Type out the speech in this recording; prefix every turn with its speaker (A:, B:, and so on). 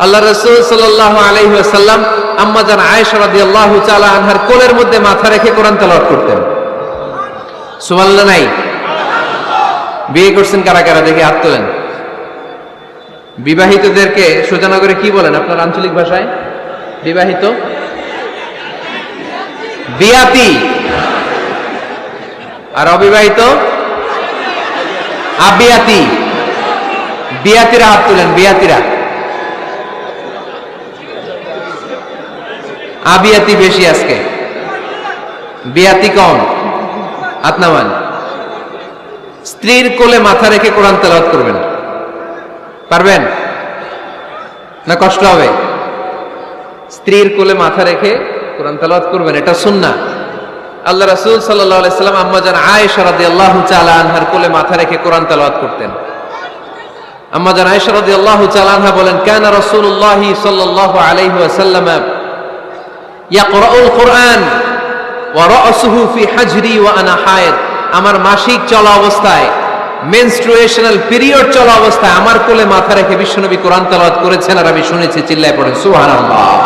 A: আল্লাহ রাসূল সাল্লাল্লাহু আলাইহি ওয়াসাল্লাম আম্মা জান আয়েশা রাদিয়াল্লাহু তাআলা আনহার কোলের মধ্যে মাথা রেখে কোরআন তেলাওয়াত করতেন। সুবহানাল্লাহ নাই? বিয়ে করছেন কারা কারা দেখে হাত তোলেন। বিবাহিতদেরকে সোজানগরে কি বলেন আপনার আঞ্চলিক ভাষায়? বিবাহিত বিয়াতি, আর অবিবাহিত আবিয়াতি। বিয়াতিরা হাত তুলেন, বিয়াতিরা। আবিয়াতি বেশি আজকে, বিয়াতি কম। হাত নামান। স্ত্রীর কোলে মাথা রেখে কোরআন তেলাওয়াত করবেন, পারবেন না? কষ্ট হবে? স্ত্রীর কোলে মাথা রেখে কোরআন তেলাওয়াত করবেন, এটা সুন্নাহ। আল্লাহ রাসূল সাল্লাল্লাহু আলাইহি সাল্লাম আম্মা জান আয়েশা রাদিয়াল্লাহু তাআলা আনহার কোলে মাথা রেখে কোরআন তেলাওয়াত করতেন। আম্মা জান আয়েশা রাদিয়াল্লাহু তাআলা আনহা বলেন, কানা রাসূলুল্লাহ সাল্লাল্লাহু আলাইহি ওয়াসাল্লাম ইয়াকরাউল কুরআন ওয়া রা'সুহু ফি হাজরি ওয়া আনা হায়েদ। আমার মাসিক চলা অবস্থায়, মেনস্ট্রুয়েশনাল পিরিয়ড চলা অবস্থায় আমার কোলে মাথা রেখে বিশ্বনবী কোরআন তেলাওয়াত করেছেন, আর আমি শুনেছি। চিল্লায় পড়েন সুবহানাল্লাহ।